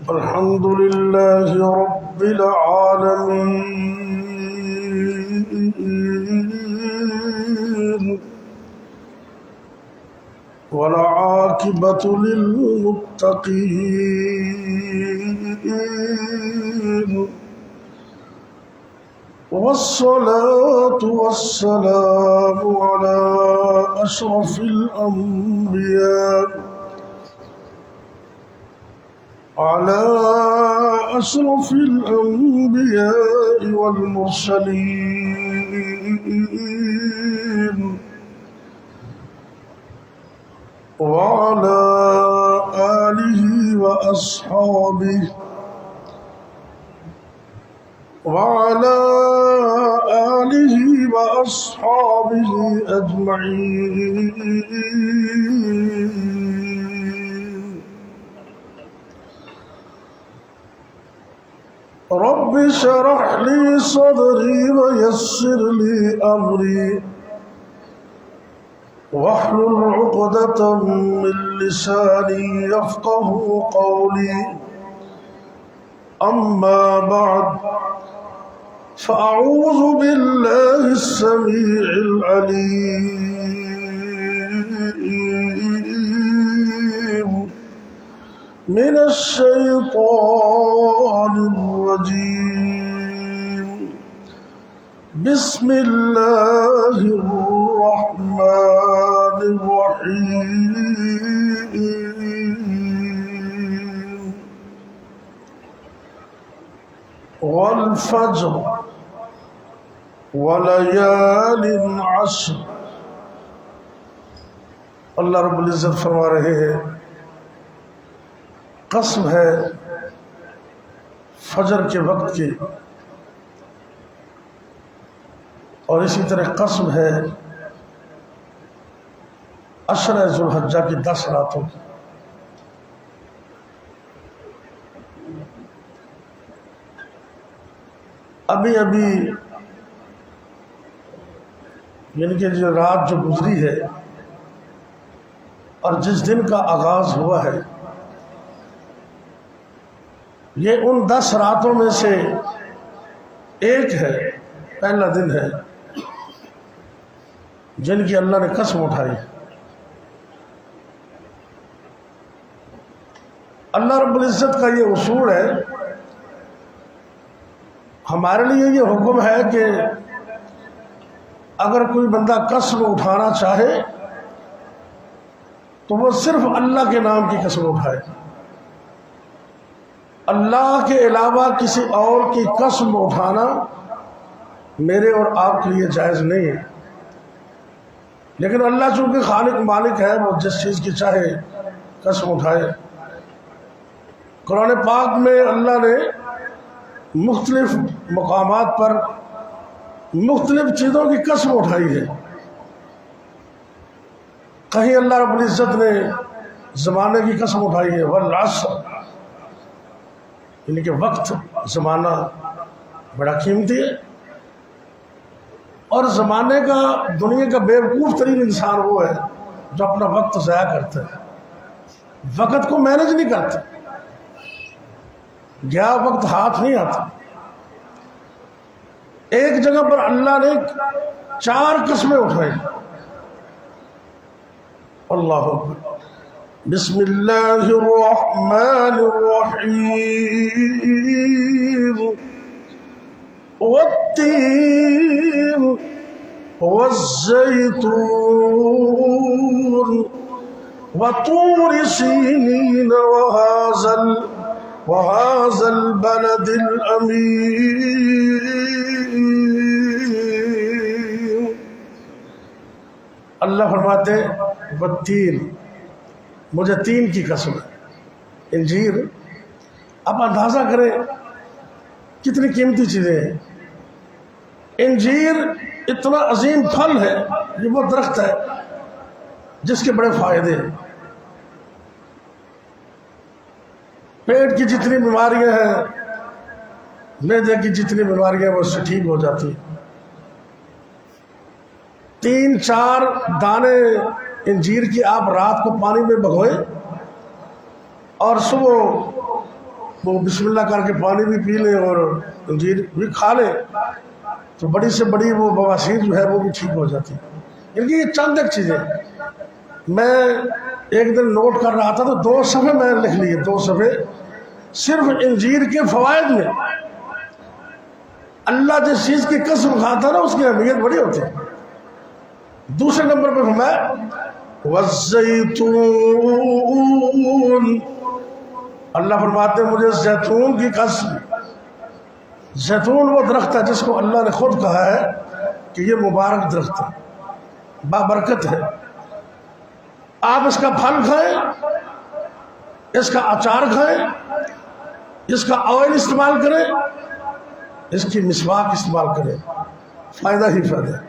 الحمد لله رب العالمين والعاقبة للمتقين والصلاة والسلام على أشرف الأنبياء والمرسلين وعلى آله وأصحابه أجمعين. رب اشرح لي صدري ويسر لي أمري واحلل عقدة من لساني يفقه قولي. أما بعد، فأعوذ بالله السميع العليم من الشيطان الرجيم. بسم الله الرحمن الرحيم. والفجر وليال عشر. اللہ رب العزت فرما رہے ہیں قسم ہے فجر کے وقت کی، اور اسی طرح قسم ہے عشرہ ذوالحجہ کی 10 راتوں کی۔ ابھی یعنی کہ جو رات جو گزری ہے اور جس دن کا آغاز ہوا ہے، یہ ان 10 راتوں میں سے ایک ہے، پہلا دن ہے جن کی اللہ نے قسم اٹھائی۔ اللہ رب العزت کا یہ اصول ہے، ہمارے لیے یہ حکم ہے کہ اگر کوئی بندہ قسم اٹھانا چاہے تو وہ صرف اللہ کے نام کی قسم اٹھائے، اللہ کے علاوہ کسی اور کی قسم اٹھانا میرے اور آپ کے لیے جائز نہیں ہے۔ لیکن اللہ چونکہ خالق مالک ہے، وہ جس چیز کی چاہے قسم اٹھائے۔ قرآن پاک میں اللہ نے مختلف مقامات پر مختلف چیزوں کی قسم اٹھائی ہے۔ کہیں اللہ رب العزت نے زمانے کی قسم اٹھائی ہے، والعصر، یعنی کہ وقت، زمانہ بڑا قیمتی ہے، اور زمانے کا دنیا کا بیوقوف ترین انسان وہ ہے جو اپنا وقت ضائع کرتا ہے، وقت کو مینج نہیں کرتا، گیا وقت ہاتھ نہیں آتا۔ ایک جگہ پر اللہ نے 4 قسمیں اٹھائی۔ اللہ اکبر۔ بسم اللہ الرحمن الرحیم۔ والتین والزیتون وطور سینین وهذا البلد الأمين۔ اللہ فرماتے والتین، مجھے 3 کی قسم ہے۔ انجیر، آپ اندازہ کریں کتنی قیمتی چیزیں ہیں۔ انجیر اتنا عظیم پھل ہے، یہ وہ درخت ہے جس کے بڑے فائدے ہیں۔ پیٹ کی جتنی بیماریاں ہیں، معدے کی جتنی بیماریاں وہ اس سے ٹھیک ہو جاتی۔ 3-4 دانے انجیر کی آپ رات کو پانی میں بھگوئے اور صبح وہ بسم اللہ کر کے پانی بھی پی لیں اور انجیر بھی کھا لیں تو بڑی سے بڑی وہ بواسیر جو ہے وہ بھی ٹھیک ہو جاتی ہے۔ ان کی یہ چند ایک چیزیں میں ایک دن نوٹ کر رہا تھا تو 2 صفحے میں لکھ لیے، 2 صفحے صرف انجیر کے فوائد میں۔ اللہ جس چیز کی قسم کھاتا نا اس کی اہمیت بڑی ہوتی ہے۔ دوسرے نمبر پہ فرمایا والزیتون، اللہ فرماتے ہیں مجھے زیتون کی قسم۔ زیتون وہ درخت ہے جس کو اللہ نے خود کہا ہے کہ یہ مبارک درخت ہے، بابرکت ہے، آپ اس کا پھل کھائیں، اس کا اچار کھائیں، اس کا آئل استعمال کریں، اس کی مسواک استعمال کریں، فائدہ ہی فائدہ ہے۔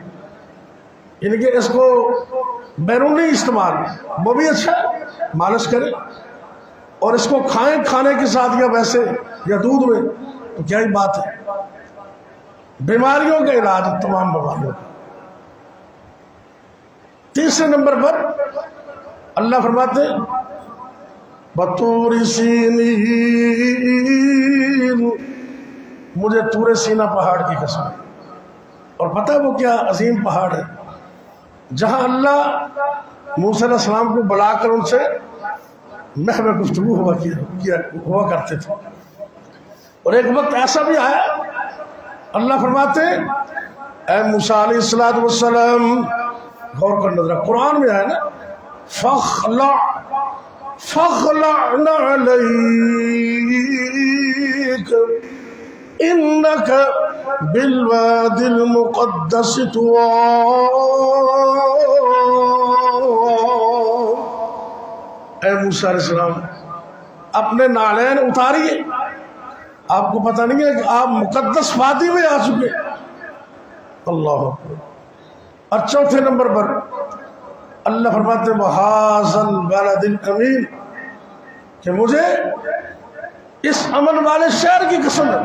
یعنی کہ اس کو بیرونی استعمال وہ بھی اچھا ہے، مالش کریں، اور اس کو کھائیں کھانے کے ساتھ یا ویسے یا دودھ میں، تو کیا ہی بات ہے۔ بیماریوں کا علاج، تمام بیماریوں کا۔ تیسرے نمبر پر اللہ فرماتے ہیں بطور سینین، مجھے طور سینہ پہاڑ کی قسم۔ اور پتہ ہے وہ کیا عظیم پہاڑ ہے جہاں اللہ موسیٰ علیہ السلام کو بلا کر ان سے محو گفتگو ہوا کرتے تھے۔ اور ایک وقت ایسا بھی آیا اللہ فرماتے ہیں اے موسیٰ علیہ السلام، غور کر نظرہ قرآن میں آیا نا فَخْلَعْنَ عَلَيْكَ إِنَّكَ بِالْوَادِ الْمُقَدَّسِ طُوًى۔ اے موسیٰ علیہ السلام اپنے نالین اتاریے، آپ کو پتہ نہیں ہے کہ آپ مقدس وادی میں آ چکے۔ اللہ اکبر۔ اور چوتھے نمبر پر اللہ فرماتے ہیں وَهَٰذَا الْبَلَدِ الْأَمِينِ، کہ مجھے اس امن والے شہر کی قسم ہے۔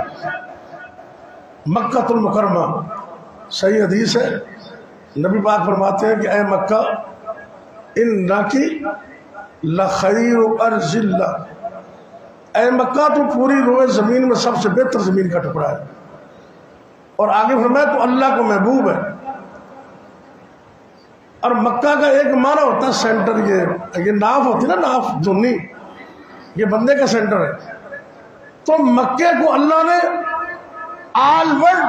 مکہ المکرمہ، صحیح حدیث ہے، نبی پاک فرماتے ہیں کہ اے مکہ اِنَّكِ لَخَيْرُ أَرْضِ اللَّهِ، اے مکہ تو پوری روئے زمین میں سب سے بہتر زمین کا ٹکڑا ہے۔ اور آگے فرمایا تو اللہ کو محبوب ہے۔ اور مکہ کا ایک معنی ہوتا ہے سینٹر، یہ ناف ہوتی ہے نا، ناف دھنی، یہ بندے کا سینٹر ہے۔ تو مکے کو اللہ نے آل ورلڈ،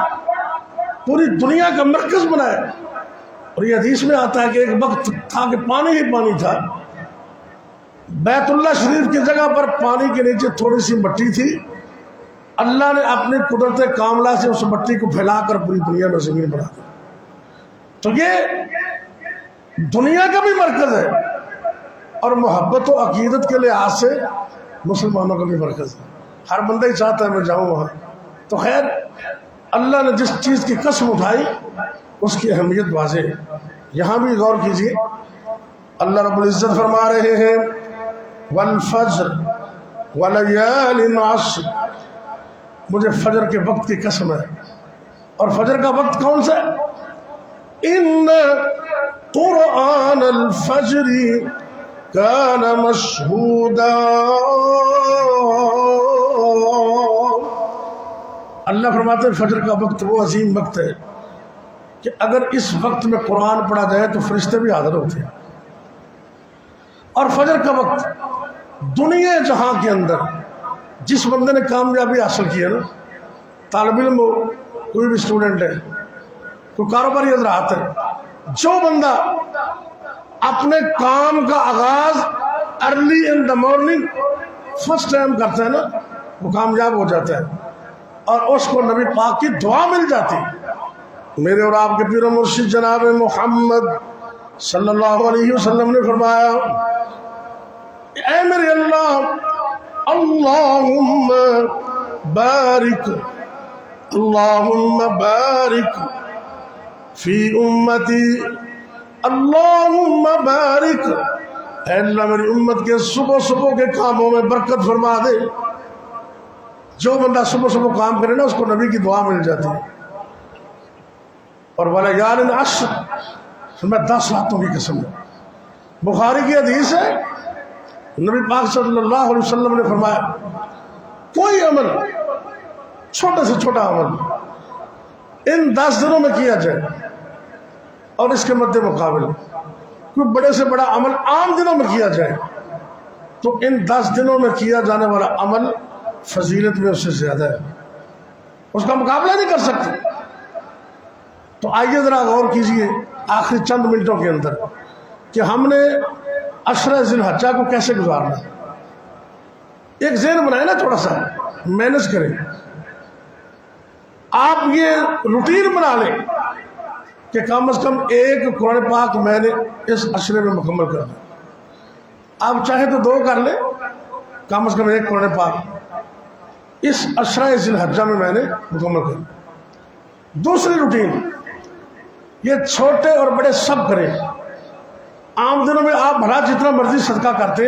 پوری دنیا کا مرکز بنایا۔ اور یہ حدیث میں آتا ہے کہ ایک وقت تھا کہ پانی ہی پانی تھا، بیت اللہ شریف کی جگہ پر پانی کے نیچے تھوڑی سی مٹی تھی، اللہ نے اپنی قدرت کاملہ سے اس مٹی کو پھیلا کر پوری دنیا میں زمین بنا دی۔ تو یہ دنیا کا بھی مرکز ہے، اور محبت و عقیدت کے لحاظ سے مسلمانوں کا بھی مرکز ہے۔ ہر بندہ ہی چاہتا ہے میں جاؤں وہاں۔ تو خیر اللہ نے جس چیز کی قسم اٹھائی اس کی اہمیت واضح ہے۔ یہاں بھی غور کیجیے، اللہ رب العزت فرما رہے ہیں والفجر ولیال عشر، مجھے فجر کے وقت کی قسم ہے۔ اور فجر کا وقت کون سا ہے؟ ان قرآن الفجر کان مشہودا، اللہ فرماتے ہیں فجر کا وقت وہ عظیم وقت ہے کہ اگر اس وقت میں قرآن پڑھا جائے تو فرشتے بھی حاضر ہوتے ہیں۔ اور فجر کا وقت دنیا جہاں کے اندر جس بندے نے کامیابی حاصل کی ہے نا، طالب علم ہو، کوئی بھی اسٹوڈنٹ ہے، کوئی کاروباری حضرات ہے، جو بندہ اپنے کام کا آغاز early in the morning first time کرتا ہے نا، وہ کامیاب ہو جاتا ہے، اور اس کو نبی پاک کی دعا مل جاتی۔ میرے اور آپ کے پیر و مرشد جناب محمد صلی اللہ علیہ وسلم نے فرمایا اے میرے اللہ، اللہم بارک، اللہم بارک فی امتی، اللہم بارک، اے اللہ میری امت کے صبح صبح کے کاموں میں برکت فرما دے۔ جو بندہ صبح صبح کام کرے نا اس کو نبی کی دعا مل جاتی ہے۔ اور ولیال عشر، میں 10 راتوں کی قسم ہے۔ بخاری کی حدیث ہے، نبی پاک صلی اللہ علیہ وسلم نے فرمایا کوئی عمل چھوٹے سے چھوٹا عمل ان 10 دنوں میں کیا جائے اور اس کے مد مقابل کوئی بڑے سے بڑا عمل عام دنوں میں کیا جائے تو ان 10 دنوں میں کیا جانے والا عمل فضیلت میں اس سے زیادہ ہے، اس کا مقابلہ نہیں کر سکتے۔ تو آئیے ذرا غور کیجئے آخری چند منٹوں کے اندر کہ ہم نے عشرہ ذی الحجہ کو کیسے گزارنا ہے۔ ایک ذہن بنائے نا، تھوڑا سا مینج کریں، آپ یہ روٹین بنا لیں کہ کم از کم ایک قرآن پاک میں نے اس عشرے میں مکمل کر دیا۔ آپ چاہیں تو 2 کر لیں، کم از کم ایک قرآن پاک اس عشرہ ذی الحجہ میں نے مکمل کر دیا۔ دوسری روٹین، یہ چھوٹے اور بڑے سب کریں۔ عام دنوں میں آپ بھلا جتنا مرضی صدقہ کرتے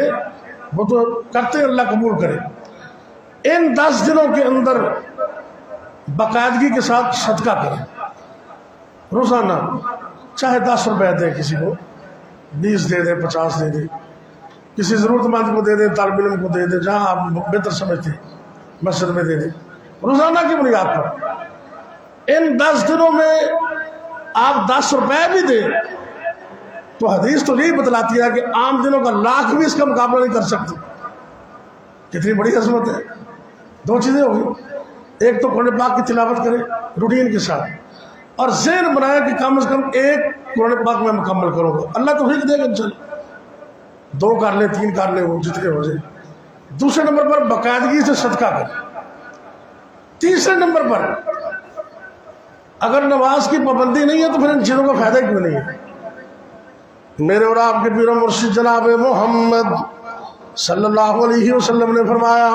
وہ تو کرتے، اللہ قبول کرے۔ ان 10 دنوں کے اندر باقاعدگی کے ساتھ صدقہ کریں، روزانہ، چاہے 10 روپے دیں، کسی کو 20 دے دیں، 50 دے دیں، کسی ضرورت مند کو دے دیں، طالب علم کو دے دیں، جہاں آپ بہتر سمجھتے ہیں مسجد میں دے دیں، روزانہ کی بنیاد پر۔ ان 10 دنوں میں آپ 10 روپے بھی دیں تو حدیث تو یہی بتلاتی ہے کہ عام دنوں کا لاکھ بھی اس کا مقابلہ نہیں کر سکتے۔ کتنی بڑی عظمت ہے۔ 2 چیزیں ہو گئی، ایک تو قرآن پاک کی تلاوت کریں روٹین کے ساتھ، اور ذہن بنائے کہ کم از کم ایک قرآن پاک میں مکمل کروں گا، اللہ توفیق دے گا انشاءاللہ۔ 2 کر لیں، 3 کر لیں، وہ جتنے ہو جائے۔ دوسرے نمبر پر باقاعدگی سے صدقہ کریں۔ تیسرے نمبر پر اگر نماز کی پابندی نہیں ہے تو پھر ان چیزوں کا فائدہ کیوں نہیں ہے۔ میرے اور آپ کے پیر و مرشد جناب محمد صلی اللہ علیہ وسلم نے فرمایا،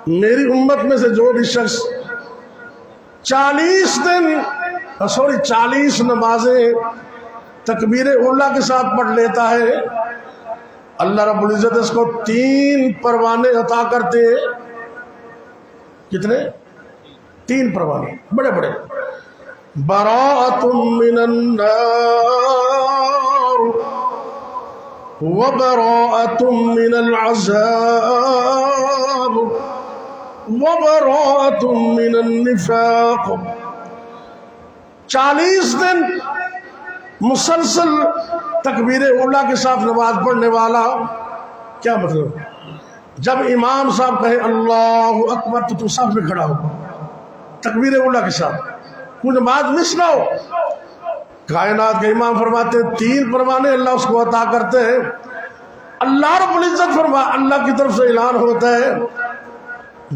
میری امت میں سے جو بھی شخص 40 نمازیں تکبیر اولیٰ کے ساتھ پڑھ لیتا ہے، اللہ رب العزت اس کو 3 پروانے عطا کرتے ہیں۔ کتنے؟ 3 پروانے بڑے بڑے۔ براءۃ من النار وبراءۃ من العذاب وبراءۃ من النفاق۔ 40 دن مسلسل تکبیر اولیٰ کے ساتھ نماز پڑھنے والا، کیا مطلب؟ جب امام صاحب کہے اللہ اکبر تو صف میں کھڑا ہو تکبیر اولیٰ کے ساتھ، کوئی نماز مس نہ ہو۔ کائنات کے امام فرماتے ہیں 3 پروانے اللہ اس کو عطا کرتے ہیں۔ اللہ رب العزت اللہ کی طرف سے اعلان ہوتا ہے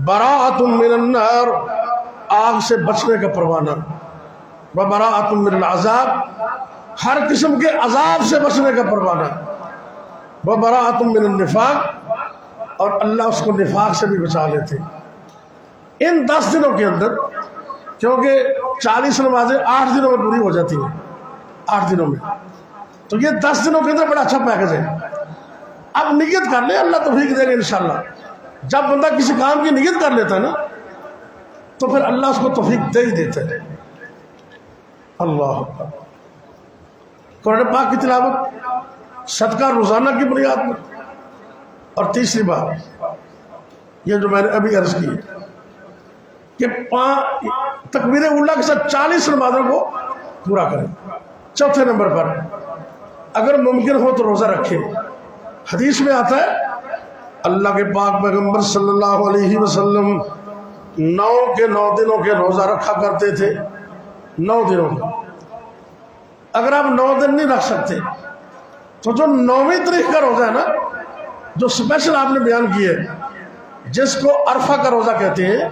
براءۃ من النار، آگ سے بچنے کا پروانہ، وبراءۃ من العذاب، ہر قسم کے عذاب سے بچنے کا پروانہ، وبراءۃ من النفاق، اور اللہ اس کو نفاق سے بھی بچا لیتے۔ ان 10 دنوں کے اندر، کیونکہ 40 نمازیں 8 دنوں میں پوری ہو جاتی ہیں، 8 دنوں میں، تو یہ 10 دنوں کے اندر بڑا اچھا پیکج ہے۔ اب نیت کر لیں، اللہ توفیق دے گا انشاءاللہ۔ جب بندہ کسی کام کی نیت کر لیتا ہے نا تو پھر اللہ اس کو توفیق دے ہی دیتا ہے۔ اللہ اکبر۔ قرآن پاک کی تلاوت، صدقہ روزانہ کی بنیاد پر، اور تیسری بات یہ جو میں نے ابھی عرض کی کہ تکبیر اولیٰ کے ساتھ 40 نمازوں کو پورا کریں۔ چوتھے نمبر پر اگر ممکن ہو تو روزہ رکھیں۔ حدیث میں آتا ہے اللہ کے پاک پیغمبر صلی اللہ علیہ وسلم 9 دنوں کے روزہ رکھا کرتے تھے، 9 دنوں کا۔ اگر آپ 9 دن نہیں رکھ سکتے تو جو 9ویں تاریخ کا روزہ ہے نا، جو سپیشل آپ نے بیان کی ہے، جس کو عرفہ کا روزہ کہتے ہیں،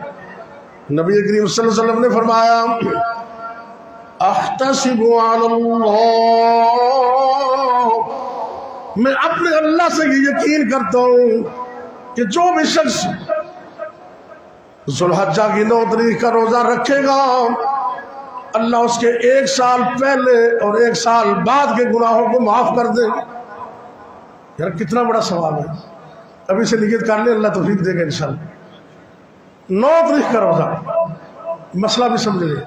نبی کریم صلی اللہ علیہ وسلم نے فرمایا احتسب علی اللہ، میں اپنے اللہ سے یہ یقین کرتا ہوں کہ جو بھی شخص ذو الحجہ کی 9 تاریخ کا روزہ رکھے گا، اللہ اس کے 1 سال پہلے اور 1 سال بعد کے گناہوں کو معاف کر دے۔ یار کتنا بڑا ثواب ہے۔ ابھی سے نیت کر لیں، اللہ توفیق دے گا انشاءاللہ۔ 9 تاریخ کا روزہ، مسئلہ بھی سمجھ لیں۔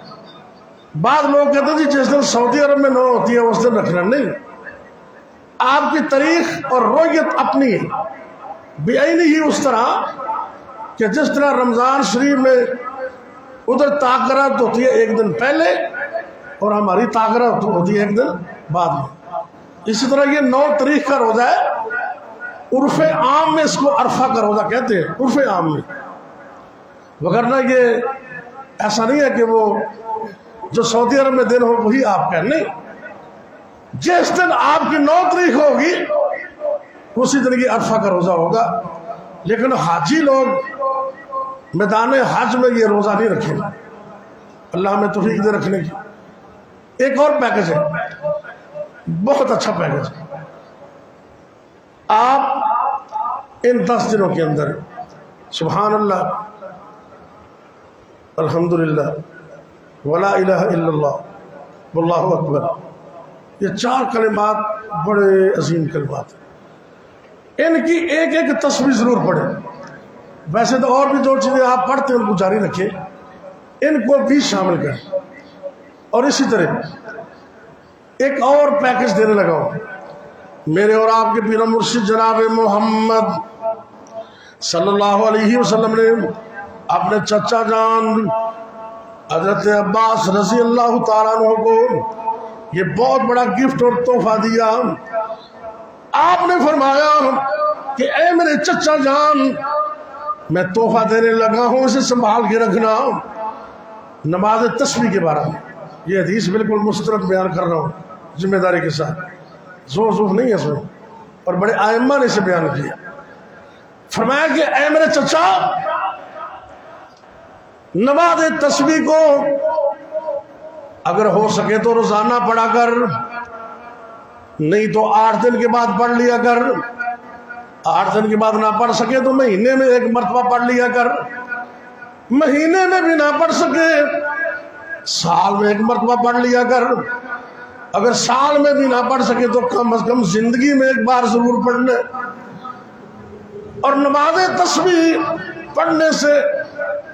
بعض لوگ کہتے ہیں جی جس دن سعودی عرب میں 9 ہوتی ہے اس دن رکھنا، نہیں، آپ کی تاریخ اور رویت اپنی ہے، بعینی ہی اس طرح کہ جس طرح رمضان شریف میں ادھر تاخیرات ہوتی ہے ایک دن پہلے اور ہماری تاخیرات ہوتی ہے ایک دن بعد میں، اسی طرح یہ 9 تاریخ کا روزہ ہے، عرف عام میں اس کو عرفہ کا روزہ کہتے ہیں، عرف عام میں، وگرنہ یہ ایسا نہیں ہے کہ وہ جو سعودی عرب میں دن ہو وہی آپ کا، نہیں، جس دن آپ کی 9 تاریخ ہوگی اسی دن کی عرفہ کا روزہ ہوگا۔ لیکن حاجی لوگ میدان حج میں یہ روزہ نہیں رکھیں، اللہ ہمیں توفیق دے رکھنے کی۔ ایک اور پیکج ہے، بہت اچھا پیکج، آپ ان 10 دنوں کے اندر سبحان اللہ، الحمدللہ، ولا الہ الا اللہ، واللہ اکبر، یہ 4 کلمات بڑے عظیم کلمات ہیں، ان کی ایک ایک تسبیح ضرور پڑھیں۔ ویسے تو اور بھی جو چیزیں آپ پڑھتے ہیں ان کو جاری رکھیں، ان کو بھی شامل کریں۔ اور اسی طرح ایک اور پیکج دینے لگا ہوں، میرے اور آپ کے پیر مرشد جناب محمد صلی اللہ علیہ وسلم نے اپنے چچا جان حضرت عباس رضی اللہ تعالیٰ عنہ کو یہ بہت بڑا گفٹ اور تحفہ دیا۔ آپ نے فرمایا کہ اے میرے چچا جان، میں تحفہ دینے لگا ہوں، اسے سنبھال کے رکھنا۔ نماز تسبیح کے بارے میں یہ حدیث بالکل مستند بیان کر رہا ہوں ذمہ داری کے ساتھ، زور زور نہیں ہے اس میں، اور بڑے ائمہ نے اسے بیان کیا۔ فرمایا کہ اے میرے چچا، نماز تسبیح کو اگر ہو سکے تو روزانہ پڑھا کر، نہیں تو 8 دن کے بعد پڑھ لیا کر، 8 دن کے بعد نہ پڑھ سکے تو مہینے میں 1 مرتبہ پڑھ لیا کر، مہینے میں بھی نہ پڑھ سکے سال میں 1 مرتبہ پڑھ لیا کر، اگر سال میں بھی نہ پڑھ سکے تو کم از کم زندگی میں 1 بار ضرور پڑھ لے۔ اور نماز تسبیح پڑھنے سے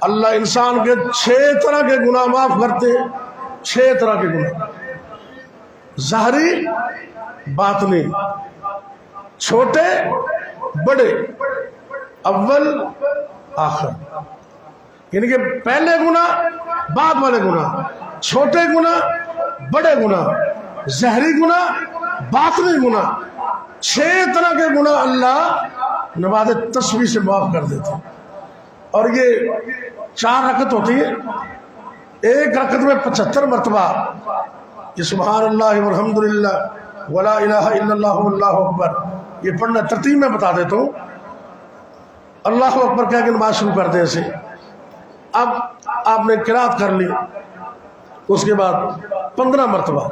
اللہ انسان کے 6 طرح کے گناہ معاف کرتے ہیں، 6 طرح کے گناہ، ظاہری، باطنی، چھوٹے بڑے، اول آخر، یعنی کہ پہلے گناہ، بعد والے گناہ، چھوٹے گناہ، بڑے گناہ، ظاہری گناہ، باطنی گناہ، 6 طرح کے گناہ اللہ نماز تسبیح سے معاف کر دیتے ہیں۔ اور یہ 4 رکعت ہوتی ہے، ایک رکعت میں 75 مرتبہ یہ سبحان اللہ والحمدللہ ولا الہ الا اللہ واللہ اکبر یہ پڑھنا۔ ترتیب میں بتا دیتا ہوں، اللہ اکبر کہہ کے نماز شروع کر دیں اسے۔ اب آپ نے قرات کر لی، اس کے بعد 15 مرتبہ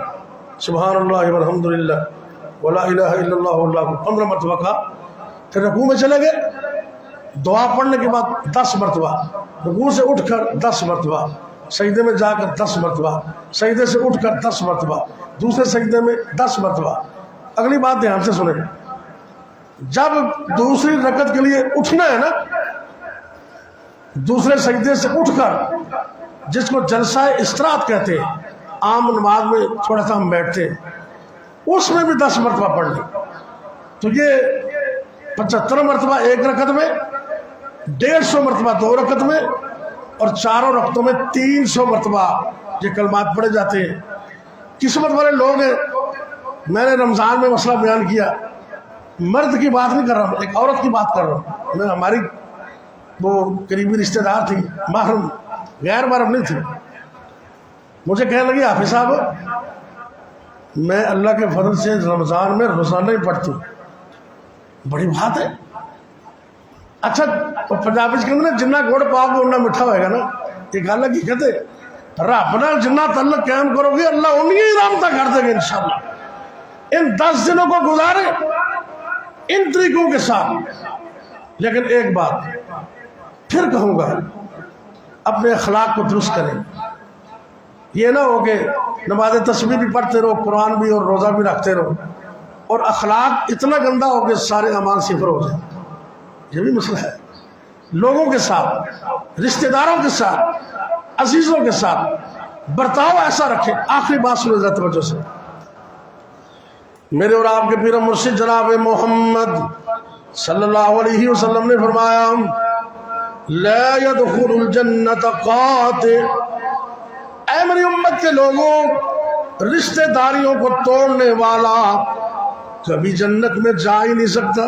سبحان اللہ والحمدللہ ولا الہ الا اللہ واللہ اکبر 15 مرتبہ کہا، پھر رکوع میں چلے گئے، دعا پڑھنے کے بعد 10 مرتبہ، رکوع سے اٹھ کر 10 مرتبہ، سجدے میں جا کر 10 مرتبہ، سجدے سے اٹھ کر 10 مرتبہ، دوسرے سجدے میں 10 مرتبہ۔ اگلی بات دھیان سے سنیں، جب دوسری رکعت کے لیے اٹھنا ہے نا، دوسرے سجدے سے اٹھ کر، جس کو جلسہ استراحت کہتے ہیں، عام نماز میں تھوڑا سا ہم بیٹھتے ہیں، اس میں بھی 10 مرتبہ پڑھ لیں، تو یہ 75 مرتبہ ایک رکعت میں، 150 مرتبہ 2 رکعت میں، اور 4 رکعتوں میں 300 مرتبہ یہ کلمات پڑھے جاتے ہیں۔ قسمت والے لوگ ہیں۔ میں نے رمضان میں مسئلہ بیان کیا، مرد کی بات نہیں کر رہا ہوں، ایک عورت کی بات کر رہا ہوں، میں ہماری وہ قریبی رشتہ دار تھی، محرم، غیر محرم نہیں تھی، مجھے کہنے لگی حافظ صاحب میں اللہ کے فضل سے رمضان میں روزانہ ہی پڑھتی ہوں۔ بڑی بات ہے، اچھا پنجابی کہتے ہیں جنہ گڑ پاؤ گے اتنا میٹھا ہوئے گا نا، یہ گل حقیقت ہے۔ رب نال جنہ تعلق قائم کرو گے اللہ انہی رحمتیں کر دے گا انشاءاللہ۔ ان 10 دنوں کو گزارے ان طریقوں کے ساتھ۔ لیکن ایک بات پھر کہوں گا، اپنے اخلاق کو درست کریں، یہ نہ ہو کہ نماز تسبیح بھی پڑھتے رہو، قرآن بھی اور روزہ بھی رکھتے رہو، اور اخلاق اتنا گندا ہو کہ سارے اعمال صفر ہو جائیں۔ یہ بھی مسئلہ ہے۔ لوگوں کے ساتھ، رشتہ داروں کے ساتھ، عزیزوں کے ساتھ برتاؤ ایسا رکھیں۔ آخری بات سنیں ذرا توجہ سے، میرے اور آپ کے پیر مرشد جناب محمد صلی اللہ علیہ وسلم نے فرمایا، لا يدخل الجنت قاطع، اے میری امت کے لوگوں، رشتہ داریوں کو توڑنے والا کبھی جنت میں جا ہی نہیں سکتا۔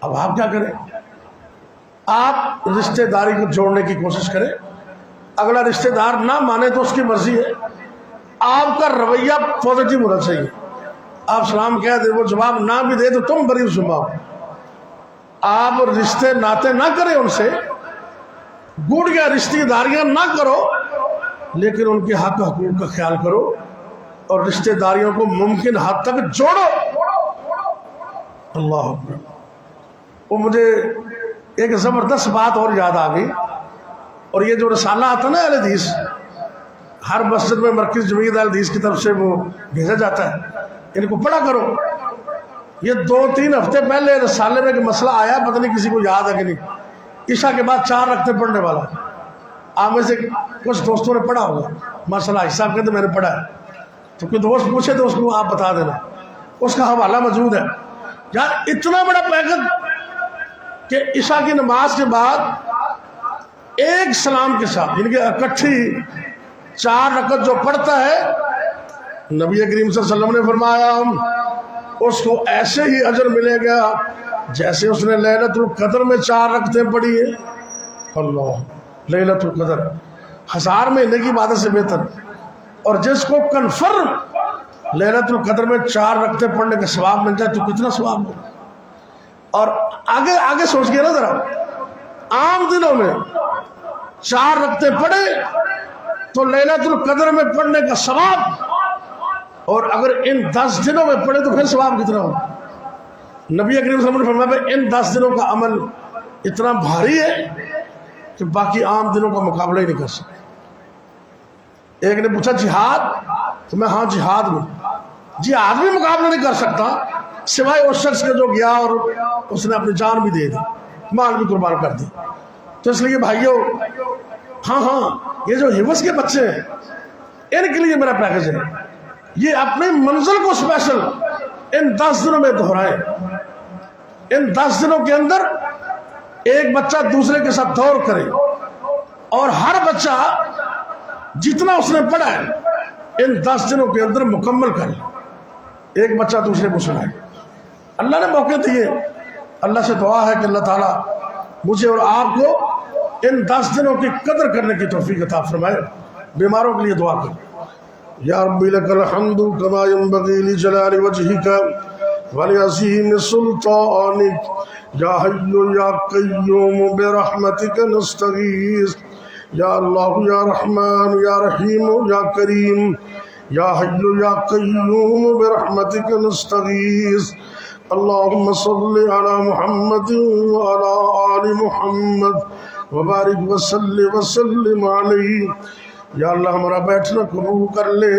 اب آپ کیا کریں؟ آپ رشتہ داری کو جوڑنے کی کوشش کریں، اگلا رشتہ دار نہ مانے تو اس کی مرضی ہے، آپ کا رویہ پازیٹیو ہونا چاہیے۔ آپ سلام کہہ دیں، وہ جواب نہ بھی دے تو تم بری سناؤ۔ آپ رشتے ناتے نہ کریں ان سے، گوڑیاں رشتہ داریاں نہ کرو، لیکن ان کے حق حقوق کا خیال کرو اور رشتہ داریوں کو ممکن حد تک جوڑو۔ اللہ اکبر۔ وہ مجھے ایک زبردست بات اور یاد آ گئی، اور یہ جو رسالہ آتا نا اہل حدیث، ہر مسجد میں مرکز جمعیت اہل حدیث کی طرف سے وہ بھیجا جاتا ہے، ان کو پڑھا کرو۔ یہ 2-3 ہفتے پہلے رسالے میں ایک مسئلہ آیا، پتہ نہیں کسی کو یاد ہے کہ نہیں، عشاء کے بعد 4 رکعتیں پڑھنے والا۔ آپ میں سے کچھ دوستوں نے پڑھا ہوگا مسئلہ، حساب کہتے میں نے پڑھا ہے، تو کوئی دوست پوچھے تو اس کو آپ بتا دینا، اس کا حوالہ موجود ہے۔ یار اتنا بڑا پیکج کہ عشاء کی نماز کے بعد ایک سلام کے ساتھ، یعنی کہ اکٹھی 4 رکعت جو پڑھتا ہے، نبی کریم صلی اللہ علیہ وسلم نے فرمایا اس کو ایسے ہی اجر ملے گا جیسے اس نے لیلۃ القدر میں 4 رکعتیں پڑھی ہیں۔ اللہ، لیلۃ القدر 1000 مہینے کی عبادت سے بہتر، اور جس کو کنفرم لیلۃ القدر میں 4 رکعتیں پڑھنے کا ثواب مل جائے تو کتنا ثواب ملے۔ اور آگے سوچ گیا نا ذرا، عام دنوں میں 4 رکعتیں پڑھے تو لیلۃ القدر میں پڑھنے کا ثواب، اور اگر ان 10 دنوں میں پڑھے تو پھر ثواب کتنا ہو۔ نبی کریم صلی اللہ علیہ وسلم نے فرمایا ان 10 دنوں کا عمل اتنا بھاری ہے کہ باقی عام دنوں کا مقابلہ ہی نہیں کر سکتے۔ ایک نے پوچھا جہاد، تو میں ہاں جہاد میں مقابلہ نہیں کر سکتا سوائے اس شخص کے جو گیا اور اس نے اپنی جان بھی دے دی، مال بھی قربان کر دی۔ تو اس لیے بھائیو، ہاں یہ جو حفظ کے بچے ہیں ان کے لیے میرا پیکج ہے، یہ اپنی منزل کو اسپیشل ان 10 دنوں میں دہرائیں۔ ان 10 دنوں کے اندر ایک بچہ دوسرے کے ساتھ دور کرے، اور ہر بچہ جتنا اس نے پڑھا ہے ان 10 دنوں کے اندر مکمل کرے، ایک بچہ دوسرے کو سنائے۔ اللہ نے موقع دیے، اللہ سے دعا ہے کہ اللہ تعالیٰ مجھے اور آپ کو ان 10 دنوں کی قدر کرنے کی توفیق عطا فرمائے۔ بیماروں کے لیے دعا کریں۔ یا ربی لک الحمد کما ینبغی لجلال وجہک ولعظیم سلطانک، یا حی یا قیوم برحمتک نستغیث، یا اللہ یا رحمان یا رحیم یا کریم، یا حی یا قیوم برحمتک نستغیث، اللہم صل علی محمد وعلی آل محمد وبارک وسلم علیہ۔ یا اللہ ہمارا بیٹھنا قبول کر لے،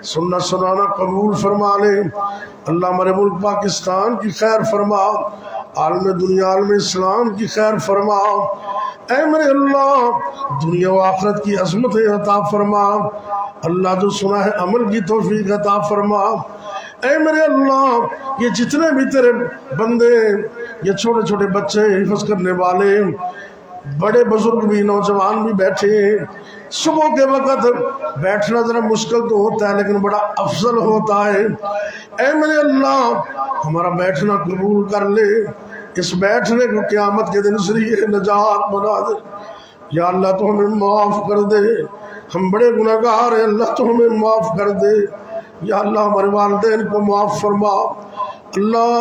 سننا سنانا قبول فرما لے۔ اللہ ہمارے ملک پاکستان کی خیر فرما، عالم دنیا عالم اسلام کی خیر فرما۔ اے میرے اللہ دنیا و آخرت کی عظمتیں عطا فرما، اللہ جو سنا ہے عمل کی توفیق عطا فرما۔ اے میرے اللہ یہ جتنے بھی تیرے بندے، یہ چھوٹے چھوٹے بچے حفظ کرنے والے، بڑے بزرگ بھی نوجوان بھی بیٹھے ہیں، صبح کے وقت بیٹھنا ذرا مشکل تو ہوتا ہے لیکن بڑا افضل ہوتا ہے۔ اے میرے اللہ ہمارا بیٹھنا قبول کر لے، اس بیٹھنے کو قیامت کے دن ذریعہ نجات بنا دے۔ یا اللہ تو ہمیں معاف کر دے، ہم بڑے گناہ گار ہیں، اللہ تو ہمیں معاف کر دے۔ یا اللہ ہمارے والدین کو معاف فرما، اللہ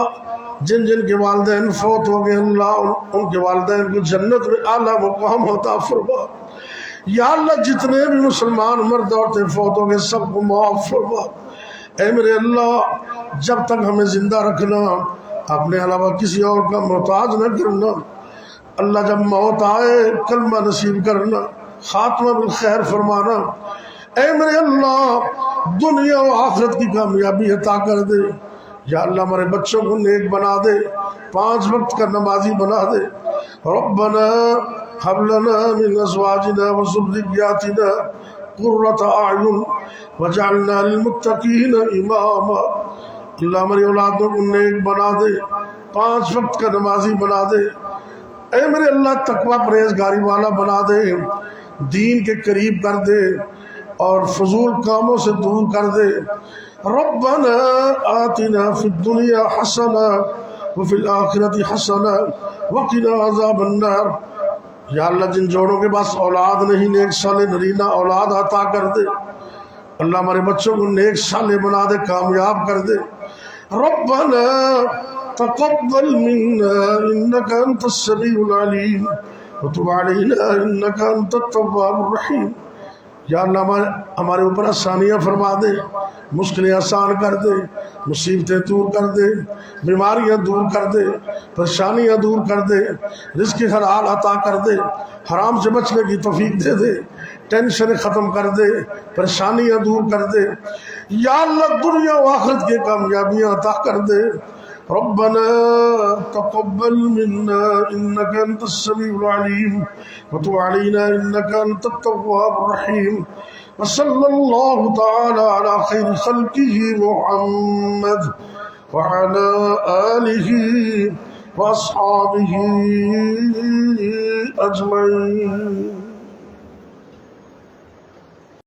جن جن کے والدین فوت ہو گئے اللہ ان کے والدین کو جنت میں اعلیٰ مقام عطا فرما۔ یا اللہ جتنے بھی مسلمان مرد عورتیں فوت ہو گئے سب کو معاف فرما۔ اے میرے اللہ جب تک ہمیں زندہ رکھنا، اپنے علاوہ کسی اور کا محتاج نہ کرنا۔ اللہ جب موت آئے کلمہ نصیب کرنا، خاتمہ بالخیر فرمانا۔ اے میرے اللہ دنیا و آخرت کی کامیابی عطا کر دے۔ یا اللہ ہمارے بچوں کو نیک بنا دے، 5 وقت کا نمازی بنا دے۔ ربنا هب لنا من ازواجنا وذرياتنا قرة اعین واجعلنا للمتقین اماما۔ اللہ ہماری اولادوں کو نیک بنا دے، 5 وقت کا نمازی بنا دے، اے میرے اللہ تقوی پرہیزگاری والا بنا دے، دین کے قریب کر دے اور فضول کاموں سے دور کر دے۔ ربنا آتنا فی الدنیا حسنہ وفی الآخرۃ حسنہ وقنا عذاب النار۔ یا اللہ جن جوڑوں کے پاس اولاد نہیں، نیک صالح نرینہ اولاد عطا کر دے۔ اللہ ہمارے بچوں کو نیک صالح بنا دے، کامیاب کر دے۔ ربنا تقبل منا انك انت السميع العليم وتب علينا انك انت التواب الرحيم۔ یا اللہ ہمارے اوپر آسانیاں فرما دے، مشکلیں آسان کر دے، مصیبتیں دور کر دے، بیماریاں دور کر دے، پریشانیاں دور کر دے، رزق حلال عطا کر دے، حرام سے بچنے کی توفیق دے دے، ٹینشن ختم کر دے، پریشانیاں دور کر دے۔ یا اللہ دنیا و آخرت کی کامیابیاں عطا کر دے۔ ربنا تقبل منا انك انت السميع العليم وتب علينا انك انت التواب الرحيم۔ وصلى الله تعالى على خير خلقه محمد وعلى آله وأصحابه أجمعين۔